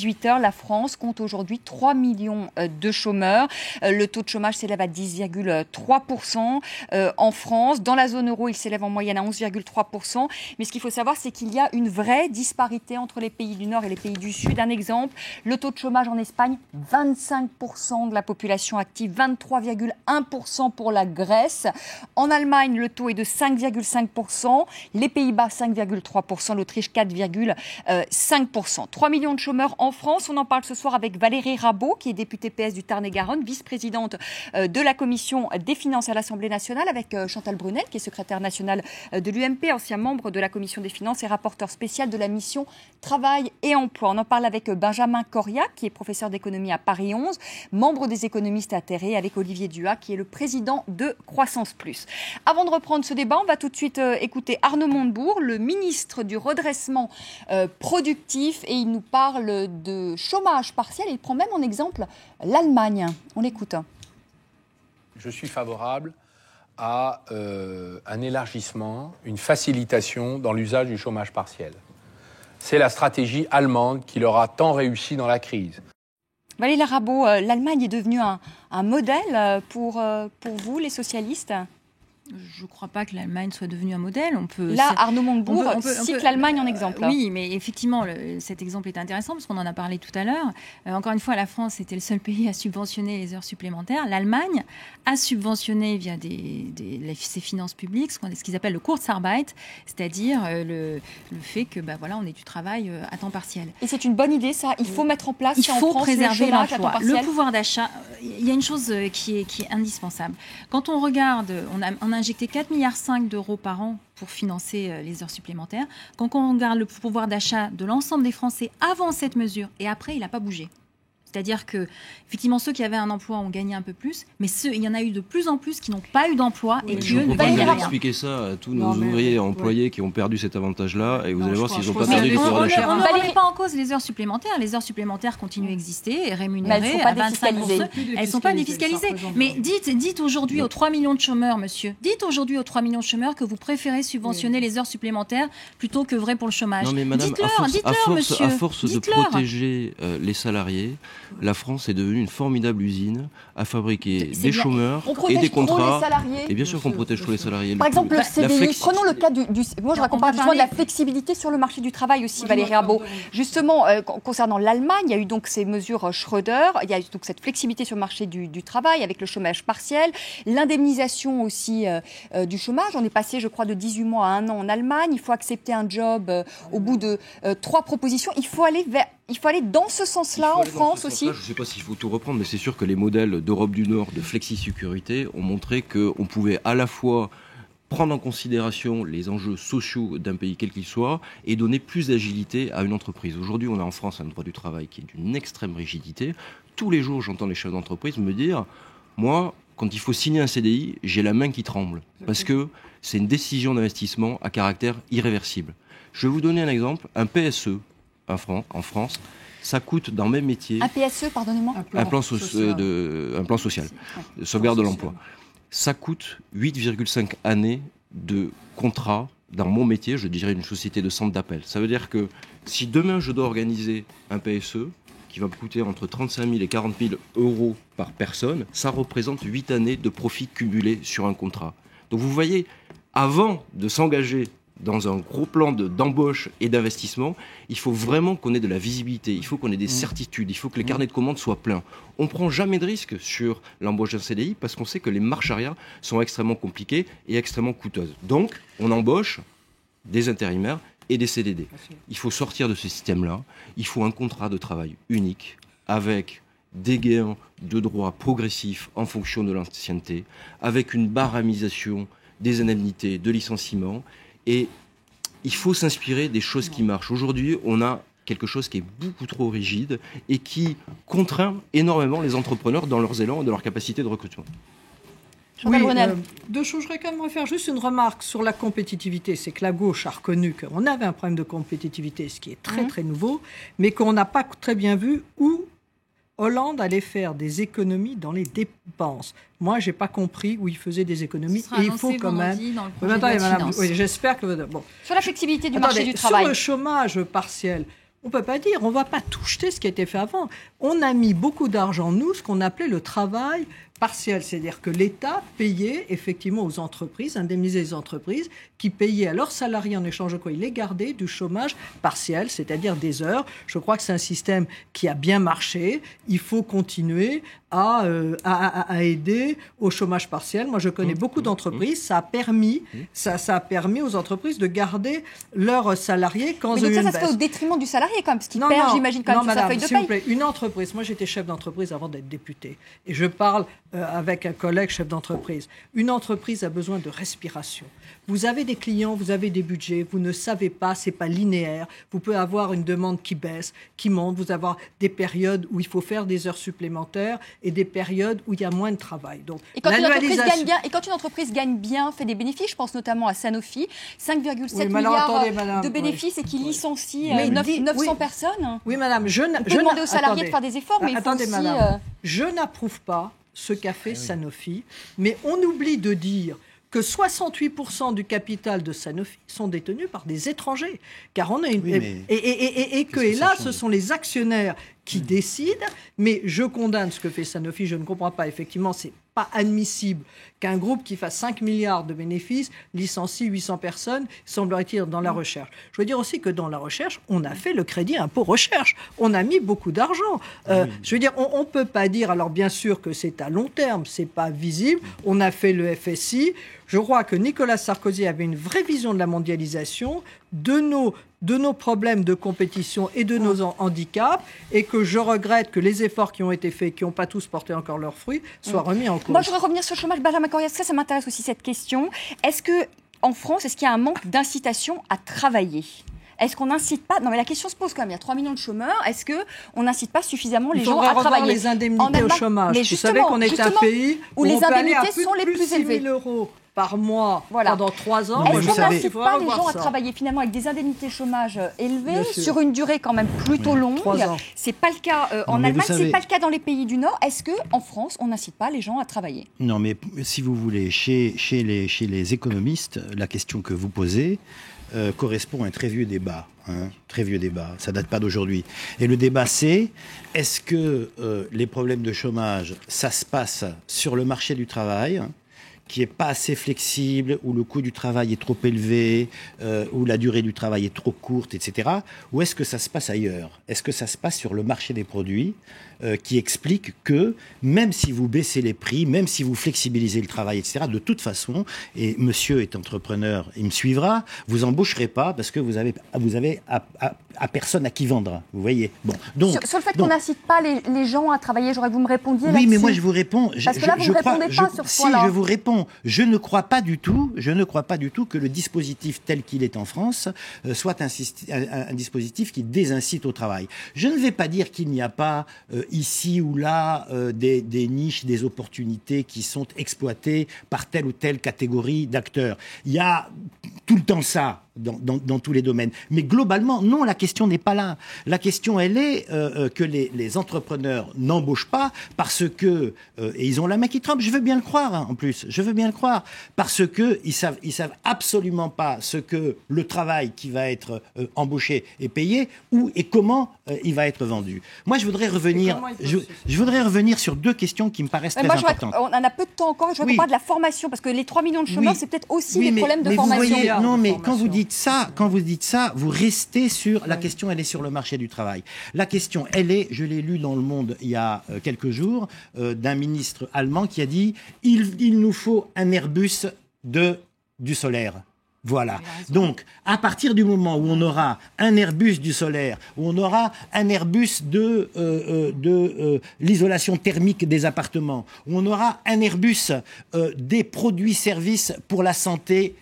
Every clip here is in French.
18 heures, la France compte aujourd'hui 3 millions de chômeurs. Le taux de chômage s'élève à 10,3% en France. Dans la zone euro, il s'élève en moyenne à 11,3%. Mais ce qu'il faut savoir, c'est qu'il y a une vraie disparité entre les pays du Nord et les pays du Sud. Un exemple, le taux de chômage en Espagne, 25% de la population active, 23,1% pour la Grèce. En Allemagne, le taux est de 5,5%. Les Pays-Bas, 5,3%. L'Autriche, 4,5%. 3 millions de chômeurs en France. On en parle ce soir avec Valérie Rabault, qui est députée PS du Tarn-et-Garonne, vice-présidente de la Commission des finances à l'Assemblée nationale, avec Chantal Brunel, qui est secrétaire nationale de l'UMP, ancien membre de la Commission des finances et rapporteur spécial de la mission Travail et Emploi. On en parle avec Benjamin Coria, qui est professeur d'économie à Paris 11, membre des économistes atterrés, avec Olivier Duhat, qui est le président de Croissance Plus. Avant de reprendre ce débat, on va tout de suite écouter Arnaud Montebourg, le ministre du redressement productif, et il nous parle de chômage partiel. Il prend même en exemple l'Allemagne. On l'écoute. Je suis favorable à un élargissement, une facilitation dans l'usage du chômage partiel. C'est la stratégie allemande qui leur a tant réussi dans la crise. Valérie Rabault, l'Allemagne est devenue un modèle pour vous, les socialistes ? Je ne crois pas que l'Allemagne soit devenue un modèle. Arnaud Montebourg cite l'Allemagne en exemple. Oui, mais effectivement, cet exemple est intéressant parce qu'on en a parlé tout à l'heure. Encore une fois, la France était le seul pays à subventionner les heures supplémentaires. L'Allemagne a subventionné via ses finances publiques ce qu'ils appellent le Kurzarbeit, c'est-à-dire le fait que on ait du travail à temps partiel. Et c'est une bonne idée, ça. Il faut mettre en place il faut préserver l'emploi. Le pouvoir d'achat, il y a une chose qui est indispensable. Quand on regarde, on a injecté 4,5 milliards d'euros par an pour financer les heures supplémentaires. Quand on regarde le pouvoir d'achat de l'ensemble des Français avant cette mesure et après, il n'a pas bougé. C'est-à-dire que, effectivement, ceux qui avaient un emploi ont gagné un peu plus, mais il y en a eu de plus en plus qui n'ont pas eu d'emploi et qui, eux, ne gagnent rien. Expliquer ça à tous nos ouvriers employés qui ont perdu cet avantage-là, et vous allez voir s'ils n'ont pas perdu du pouvoir d'achat. On ne remet pas en cause les heures supplémentaires. Les heures supplémentaires continuent à exister et rémunérées à 25%. Elles ne sont pas défiscalisées. Mais dites aujourd'hui aux 3 millions de chômeurs, monsieur, dites aujourd'hui aux 3 millions de chômeurs que vous préférez subventionner les heures supplémentaires plutôt que vrai pour le chômage. Non mais madame, dites-leur, à force de protéger les salariés, la France est devenue une formidable usine à fabriquer des chômeurs et des contrats. Et bien sûr qu'on protège tous les salariés. Par exemple, le CDI, prenons le cas du... Moi, je compare justement de la flexibilité sur le marché du travail aussi, Valérie Rabault. Justement, concernant l'Allemagne, il y a eu donc ces mesures Schröder, il y a eu donc cette flexibilité sur le marché du travail avec le chômage partiel, l'indemnisation aussi du chômage. On est passé, je crois, de 18 mois à 1 an en Allemagne. Il faut accepter un job au bout de 3 propositions. Il faut aller dans ce sens-là en France aussi. Je ne sais pas s'il faut tout reprendre, mais c'est sûr que les modèles d'Europe du Nord de flexi-sécurité ont montré qu'on pouvait à la fois prendre en considération les enjeux sociaux d'un pays quel qu'il soit et donner plus d'agilité à une entreprise. Aujourd'hui, on a en France un droit du travail qui est d'une extrême rigidité. Tous les jours, j'entends les chefs d'entreprise me dire « Moi, quand il faut signer un CDI, j'ai la main qui tremble. » Parce que c'est une décision d'investissement à caractère irréversible. Je vais vous donner un exemple. Un PSE en France, ça coûte dans mes métiers... Un PSE, pardonnez-moi. Un plan social, de sauvegarde de l'emploi. Ça coûte 8,5 années de contrat dans mon métier, je dirais une société de centre d'appel. Ça veut dire que si demain je dois organiser un PSE qui va me coûter entre 35 000 et 40 000 euros par personne, ça représente 8 années de profit cumulé sur un contrat. Donc vous voyez, avant de s'engager dans un gros plan d'embauche et d'investissement, il faut vraiment qu'on ait de la visibilité, il faut qu'on ait des certitudes, il faut que les carnets de commandes soient pleins. On ne prend jamais de risque sur l'embauche d'un CDI parce qu'on sait que les marches arrière sont extrêmement compliquées et extrêmement coûteuses. Donc, on embauche des intérimaires et des CDD. Il faut sortir de ce système-là, il faut un contrat de travail unique avec des gains de droits progressifs en fonction de l'ancienneté, avec une baramisation des indemnités de licenciement. Et il faut s'inspirer des choses qui marchent. Aujourd'hui, on a quelque chose qui est beaucoup trop rigide et qui contraint énormément les entrepreneurs dans leurs élans et dans leur capacité de recrutement. Oui, deux choses. Je voudrais quand même faire juste une remarque sur la compétitivité. C'est que la gauche a reconnu qu'on avait un problème de compétitivité, ce qui est très très nouveau, mais qu'on n'a pas très bien vu où Hollande allait faire des économies dans les dépenses. Moi, je n'ai pas compris où il faisait des économies. Et il faut quand même... J'espère que... Bon. Sur la flexibilité du marché du travail. Sur le chômage partiel, On ne peut pas dire, on ne va pas tout jeter ce qui a été fait avant. On a mis beaucoup d'argent, nous, ce qu'on appelait le travail partiel. C'est-à-dire que l'État payait effectivement aux entreprises, indemnisait les entreprises, qui payaient à leurs salariés en échange de quoi ils les gardaient du chômage partiel, c'est-à-dire des heures. Je crois que c'est un système qui a bien marché. Il faut continuer à aider au chômage partiel. Moi, je connais beaucoup d'entreprises. Ça a permis aux entreprises de garder leurs salariés quand ils ont eu une baisse. Ça se fait au détriment du salarié quand même, parce qu'il perd, j'imagine, quand même sur sa feuille de paye. Vous plaît, une entreprise, moi j'étais chef d'entreprise avant d'être député, et je parle avec un collègue chef d'entreprise. Une entreprise a besoin de respiration. Vous avez des clients, vous avez des budgets, vous ne savez pas, c'est pas linéaire. Vous pouvez avoir une demande qui baisse, qui monte, vous avez des périodes où il faut faire des heures supplémentaires et des périodes où il y a moins de travail. Donc, et quand une entreprise gagne bien, fait des bénéfices, je pense notamment à Sanofi, 5,7 milliards de bénéfices et qui licencie 900 personnes. Oui, madame, je demander aux salariés de faire des efforts, mais il faut aussi... Madame, je n'approuve pas ce qu'a fait Sanofi, mais on oublie de dire que 68% du capital de Sanofi sont détenus par des étrangers. Car on a une... Et là, ce sont les actionnaires qui décident, mais je condamne ce que fait Sanofi, je ne comprends pas, effectivement, c'est pas admissible qu'un groupe qui fasse 5 milliards de bénéfices licencie 800 personnes, semblerait-il, dans la recherche. Je veux dire aussi que dans la recherche, on a fait le crédit impôt recherche. On a mis beaucoup d'argent. Je veux dire, on ne peut pas dire, alors bien sûr que c'est à long terme, c'est pas visible. On a fait le FSI. Je crois que Nicolas Sarkozy avait une vraie vision de la mondialisation, de nos problèmes de compétition et de nos handicaps, et que je regrette que les efforts qui ont été faits, qui n'ont pas tous porté encore leurs fruits, soient remis en cause. Moi, je voudrais revenir sur le chômage. Benjamin Corrias, ça m'intéresse aussi cette question. Est-ce qu'en France, est-ce qu'il y a un manque d'incitation à travailler ? Est-ce qu'on n'incite pas... Non, mais la question se pose quand même. Il y a 3 millions de chômeurs. Est-ce qu'on n'incite pas suffisamment les gens à travailler ? Les indemnités au chômage. Vous savez qu'on est un pays où les indemnités sont les plus élevées. 6 000 € par mois pendant 3 ans. Est-ce qu'on n'incite pas les gens à travailler finalement avec des indemnités chômage élevées sur une durée quand même plutôt longue ? C'est pas le cas en Allemagne, c'est pas le cas dans les pays du Nord. Est-ce qu'en France, on n'incite pas les gens à travailler ? Non, mais si vous voulez, chez les économistes, la question que vous posez correspond à un très vieux débat. Très vieux débat, ça date pas d'aujourd'hui. Et le débat, c'est est-ce que les problèmes de chômage, ça se passe sur le marché du travail, qui n'est pas assez flexible, où le coût du travail est trop élevé, où la durée du travail est trop courte, etc. Ou est-ce que ça se passe ailleurs ? Est-ce que ça se passe sur le marché des produits qui explique que même si vous baissez les prix, même si vous flexibilisez le travail, etc., de toute façon, et monsieur est entrepreneur, il me suivra, vous embaucherez pas parce que vous avez à personne à qui vendre. Vous voyez. Bon, donc sur le fait qu'on n'incite pas les gens à travailler, j'aurais que vous me répondiez là-dessus. Oui, mais moi je vous réponds. Parce que là vous ne répondez pas sur ce point-là. Si je vous réponds, je ne crois pas du tout que le dispositif tel qu'il est en France soit un dispositif qui désincite au travail. Je ne vais pas dire qu'il n'y a pas ici ou là des niches, des opportunités qui sont exploitées par telle ou telle catégorie d'acteurs. Il y a tout le temps ça. Dans tous les domaines. Mais globalement, non, la question n'est pas là. La question, elle est que les entrepreneurs n'embauchent pas parce que, et ils ont la main qui tremble, je veux bien le croire, en plus, je veux bien le croire, parce que ils savent absolument pas ce que le travail qui va être embauché et payé, où et comment il va être vendu. Moi, je voudrais revenir sur 2 questions qui me paraissent très importantes. On en a peu de temps encore, je voudrais qu'on parle de la formation, parce que les 3 millions de chômeurs, c'est peut-être aussi des problèmes de formation. Vous voyez, non, mais quand vous dites ça, vous restez sur... La question, elle est sur le marché du travail. La question, elle est, je l'ai lu dans Le Monde il y a quelques jours, d'un ministre allemand qui a dit « Il nous faut un Airbus du solaire ». Voilà. Donc, à partir du moment où on aura un Airbus du solaire, où on aura un Airbus de l'isolation thermique des appartements, où on aura un Airbus des produits-services pour la santé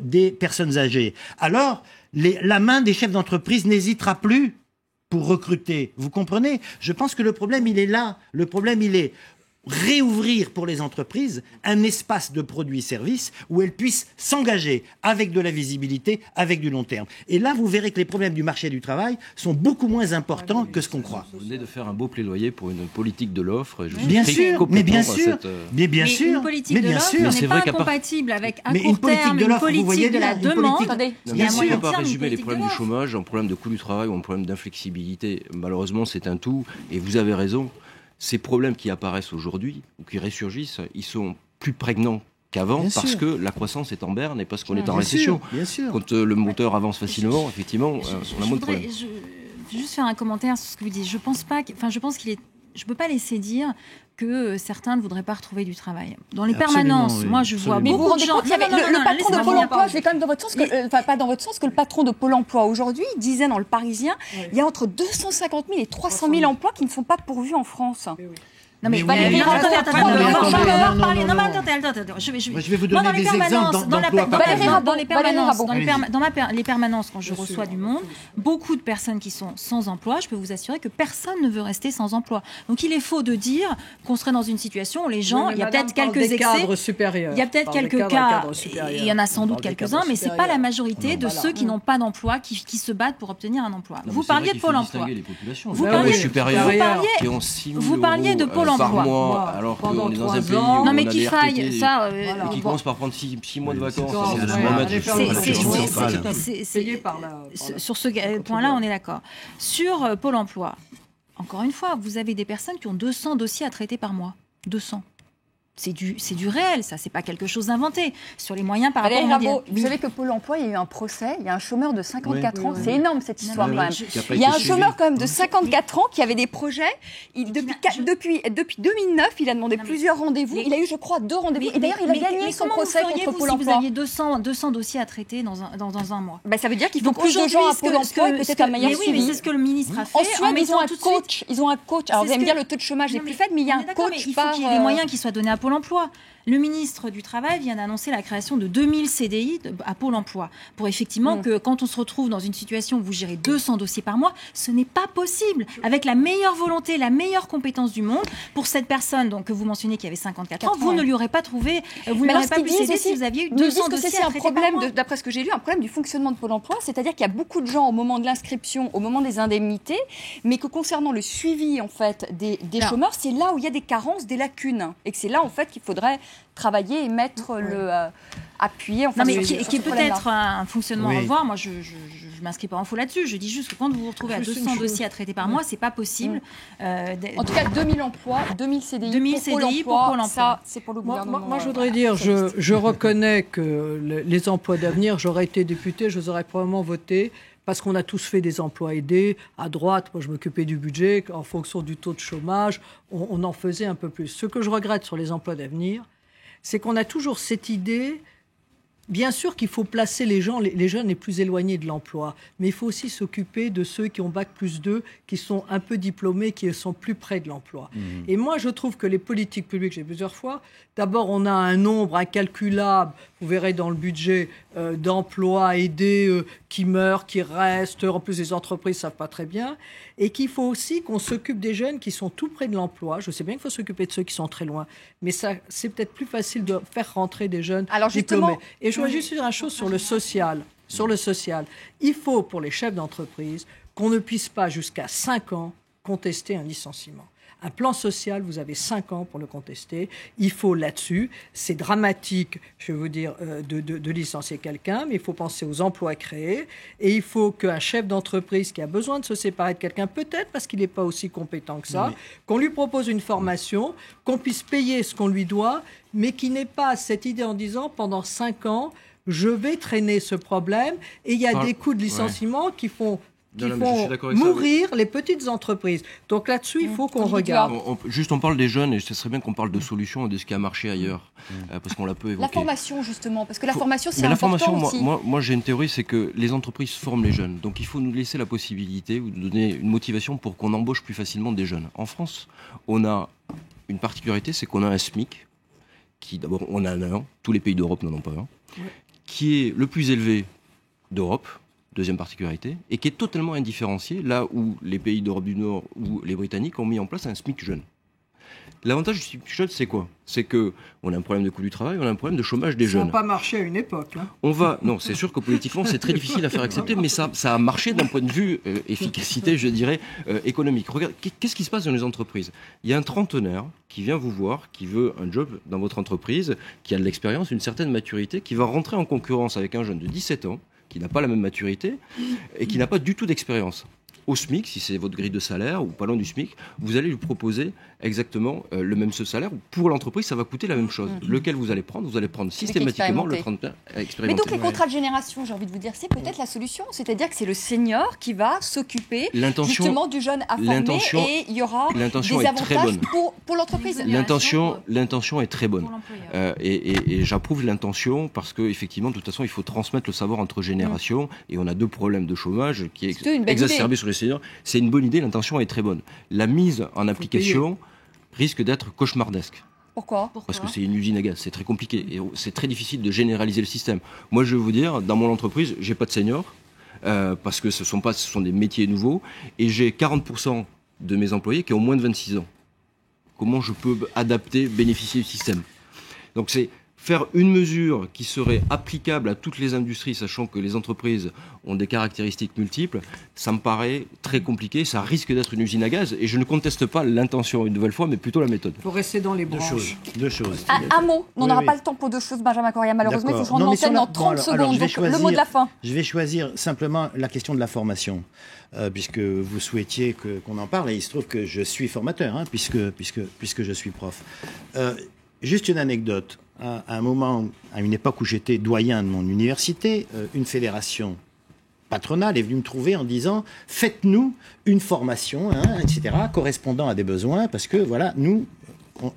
des personnes âgées, alors la main des chefs d'entreprise n'hésitera plus pour recruter. Vous comprenez ? Je pense que le problème, il est là. Le problème, il est... réouvrir pour les entreprises un espace de produits-services où elles puissent s'engager avec de la visibilité, avec du long terme. Et là, vous verrez que les problèmes du marché du travail sont beaucoup moins importants que ce qu'on croit. Vous venez de faire un beau plaidoyer pour une politique de l'offre. Bien sûr, mais bien sûr, mais bien sûr. Une politique de l'offre n'est pas incompatible avec à court terme une politique de la demande. Il ne faut pas résumer les problèmes du chômage en problème de coût du travail ou en problème d'inflexibilité. Malheureusement, c'est un tout. Et vous avez raison. Ces problèmes qui apparaissent aujourd'hui ou qui ressurgissent, ils sont plus prégnants qu'avant parce que la croissance est en berne et parce qu'on est en récession. Bien sûr. Quand le moteur avance facilement, effectivement, on a moins de problèmes. Je vais juste faire un commentaire sur ce que vous dites. Je pense qu'il est. Je ne peux pas laisser dire que certains ne voudraient pas retrouver du travail. Dans les permanences, moi je vois beaucoup de gens... Le patron de Pôle emploi, je vais quand même dans votre sens, pas dans votre sens, que le patron de Pôle emploi aujourd'hui disait dans Le Parisien, il y a entre 250 000 et 300 000 emplois qui ne sont pas pourvus en France. Non mais attendez. Je vais vous donner des exemples dans les permanences, quand je reçois du monde, beaucoup de personnes qui sont sans emploi, je peux vous assurer que personne ne veut rester sans emploi. Donc il est faux de dire qu'on serait dans une situation où les gens, il y a peut-être quelques excès, il y a peut-être quelques cas, il y en a sans doute quelques-uns, mais c'est pas la majorité de ceux qui n'ont pas d'emploi qui se battent pour obtenir un emploi. Vous parliez de Pôle emploi. Vous parliez de Pôle emploi. Par mois, alors qu'on est dans un pays où non mais on a qu'il des faille RTT, ça qui commence par prendre 6 mois de vacances. Sur ce point-là, on est d'accord. Sur Pôle emploi, encore une fois, vous avez des personnes qui ont 200 dossiers à traiter par mois. 200. C'est du réel, ça, c'est pas quelque chose d'inventé. Sur les moyens par rapport à... Vous savez que Pôle emploi, il y a eu un procès, il y a un chômeur de 54 ans, c'est énorme cette histoire quand même. Il y a un chômeur quand même de 54 ans qui avait des projets, depuis 2009, il a demandé plusieurs rendez-vous, il a eu je crois 2 rendez-vous, et d'ailleurs il a gagné son procès contre Pôle emploi. Si vous aviez 200 dossiers à traiter dans un mois, ça veut dire qu'il faut plus de gens à Pôle emploi et peut-être un meilleur suivi. Oui, mais c'est ce que le ministre a fait. En Suède, ils ont un coach, alors vous allez me dire le taux de chômage est plus faible, mais il y a un coach par... Il faut qu'il y ait des moyens qui soient donnés à Pôle emploi. Le ministre du Travail vient d'annoncer la création de 2000 CDI à Pôle emploi pour effectivement que quand on se retrouve dans une situation où vous gérez 200 dossiers par mois, ce n'est pas possible. Avec la meilleure volonté, la meilleure compétence du monde, pour cette personne donc, que vous mentionnez qui avait 54 ans, vous ne lui aurez pas trouvé, vous ne l'aurez pas pu céder si vous aviez eu 200 dossiers à traiter par mois. D'après ce que j'ai lu, un problème du fonctionnement de Pôle emploi, c'est-à-dire qu'il y a beaucoup de gens au moment de l'inscription, au moment des indemnités, mais que concernant le suivi en fait des chômeurs, c'est là où il y a des carences, des lacunes, et que c'est là en fait qu'il faudrait travailler et mettre appuyer. Enfin, mais qui est peut-être un fonctionnement à revoir. Moi, je m'inscris pas en faux là-dessus. Je dis juste que quand vous vous retrouvez à 200 dossiers à traiter par mois, c'est pas possible. En tout cas, 2000 emplois, 2000 CDI, 2000 CDI pour Pôle emploi. Ça, c'est pour le gouvernement. Moi, je voudrais dire, je reconnais que les emplois d'avenir, j'aurais été député, je les aurais probablement voté. Parce qu'on a tous fait des emplois aidés. À droite, moi, je m'occupais du budget. En fonction du taux de chômage, on en faisait un peu plus. Ce que je regrette sur les emplois d'avenir, c'est qu'on a toujours cette idée, bien sûr qu'il faut placer les jeunes les plus éloignés de l'emploi, mais il faut aussi s'occuper de ceux qui ont Bac+2, qui sont un peu diplômés, qui sont plus près de l'emploi. Et moi, je trouve que les politiques publiques, j'ai plusieurs fois, d'abord, on a un nombre incalculable, vous verrez dans le budget, d'emplois aidés qui meurent, qui restent, en plus les entreprises ne savent pas très bien, et qu'il faut aussi qu'on s'occupe des jeunes qui sont tout près de l'emploi. Je sais bien qu'il faut s'occuper de ceux qui sont très loin, mais ça, c'est peut-être plus facile de faire rentrer des jeunes diplômés. Et je voudrais juste dire une chose sur le social. Il faut, pour les chefs d'entreprise, qu'on ne puisse pas, jusqu'à 5 ans, contester un licenciement. Un plan social, vous avez 5 ans pour le contester. Il faut là-dessus, c'est dramatique, je vais vous dire, de licencier quelqu'un, mais il faut penser aux emplois créés. Et il faut qu'un chef d'entreprise qui a besoin de se séparer de quelqu'un, peut-être parce qu'il n'est pas aussi compétent que ça, qu'on lui propose une formation, qu'on puisse payer ce qu'on lui doit, mais qui n'ait pas cette idée en disant, pendant 5 ans, je vais traîner ce problème. Et il y a des coûts de licenciement qui font mourir les petites entreprises. Donc là-dessus, il faut qu'on regarde. On parle des jeunes, et ce serait bien qu'on parle de solutions et de ce qui a marché ailleurs, parce qu'on l'a peu évoqué. La formation, justement, parce que la formation, c'est important aussi. Moi, j'ai une théorie, c'est que les entreprises forment les jeunes. Donc il faut nous laisser la possibilité, ou nous donner une motivation pour qu'on embauche plus facilement des jeunes. En France, on a une particularité, c'est qu'on a un SMIC, qui d'abord, on a un, tous les pays d'Europe n'en ont pas un, qui est le plus élevé d'Europe, deuxième particularité, et qui est totalement indifférencié, là où les pays d'Europe du Nord ou les Britanniques ont mis en place un SMIC jeune. L'avantage du substitution, c'est quoi? C'est qu'on a un problème de coût du travail, on a un problème de chômage des jeunes. Ça n'a pas marché à une époque. Hein. Non, c'est sûr que politiquement, c'est très difficile à faire accepter, mais ça a marché d'un point de vue efficacité, je dirais, économique. Regarde, qu'est-ce qui se passe dans les entreprises? Il y a un trentenaire qui vient vous voir, qui veut un job dans votre entreprise, qui a de l'expérience, une certaine maturité, qui va rentrer en concurrence avec un jeune de 17 ans, qui n'a pas la même maturité et qui n'a pas du tout d'expérience. Au SMIC, si c'est votre grille de salaire, ou pas loin du SMIC, vous allez lui proposer exactement le même salaire. Pour l'entreprise, ça va coûter la même chose. Lequel vous allez prendre? Vous allez prendre systématiquement le trentenaire expérimenté. Mais donc les contrats de génération, j'ai envie de vous dire, c'est peut-être la solution. C'est-à-dire que c'est le senior qui va s'occuper justement du jeune à former et il y aura des avantages pour l'entreprise. L'intention est très bonne. Et j'approuve l'intention parce qu'effectivement, de toute façon, il faut transmettre le savoir entre générations. Et on a 2 problèmes de chômage qui est exacerbé sur les seniors. C'est une bonne idée, l'intention est très bonne. La mise en application risque d'être cauchemardesque. Pourquoi? Parce que c'est une usine à gaz, c'est très compliqué et c'est très difficile de généraliser le système. Moi, je vais vous dire, dans mon entreprise, j'ai pas de seniors parce que ce sont des métiers nouveaux et j'ai 40% de mes employés qui ont moins de 26 ans. Comment je peux bénéficier du système? Donc c'est faire une mesure qui serait applicable à toutes les industries, sachant que les entreprises ont des caractéristiques multiples, ça me paraît très compliqué, ça risque d'être une usine à gaz, et je ne conteste pas l'intention une nouvelle fois, mais plutôt la méthode. Il faut rester dans les branches. Deux choses. Un mot, on n'aura pas le temps pour 2 choses, Benjamin Correa, malheureusement, il faut que je rende l'antenne dans 30 secondes, donc le mot de la fin. Je vais choisir simplement la question de la formation, puisque vous souhaitiez qu'on en parle, et il se trouve que je suis formateur, hein, puisque je suis prof. Juste une anecdote. À un moment, à une époque où j'étais doyen de mon université, une fédération patronale est venue me trouver en disant « Faites-nous une formation, hein, etc., correspondant à des besoins, parce que voilà, nous,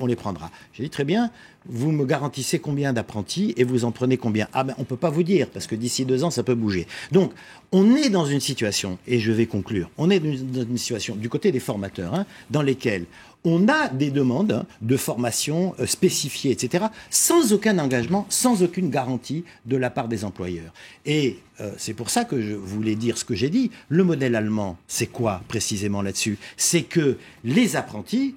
on les prendra. » J'ai dit « Très bien, vous me garantissez combien d'apprentis et vous en prenez combien ?» Ah ben, on ne peut pas vous dire, parce que d'ici 2 ans, ça peut bouger. Donc, on est dans une situation, et je vais conclure, on est dans une situation, du côté des formateurs, hein, dans lesquelles on a des demandes de formation spécifiées, etc., sans aucun engagement, sans aucune garantie de la part des employeurs. Et c'est pour ça que je voulais dire ce que j'ai dit. Le modèle allemand, c'est quoi précisément là-dessus? C'est que les apprentis,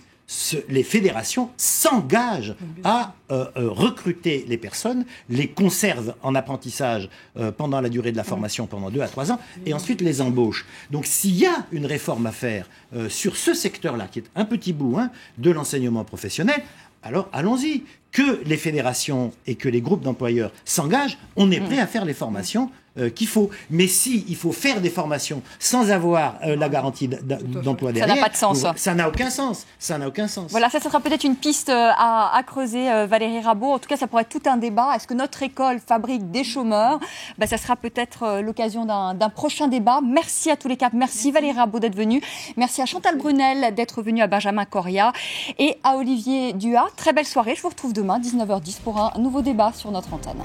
les fédérations s'engagent à recruter les personnes, les conservent en apprentissage pendant la durée de la formation, pendant 2 à 3 ans, et ensuite les embauchent. Donc s'il y a une réforme à faire sur ce secteur-là, qui est un petit bout de l'enseignement professionnel, alors allons-y. Que les fédérations et que les groupes d'employeurs s'engagent, on est prêt à faire les formations qu'il faut. Mais si il faut faire des formations sans avoir la garantie d'emploi derrière, ça n'a pas de sens. Ça n'a aucun sens. Ça n'a aucun sens. Voilà, ça sera peut-être une piste à creuser, Valérie Rabault. En tout cas, ça pourrait être tout un débat. Est-ce que notre école fabrique des chômeurs? Ça sera peut-être l'occasion d'un prochain débat. Merci à tous les quatre. Merci Valérie Rabault d'être venue. Merci à Chantal Brunel d'être venue, à Benjamin Correa et à Olivier Duhat. Très belle soirée. Je vous retrouve demain, 19h10, pour un nouveau débat sur notre antenne.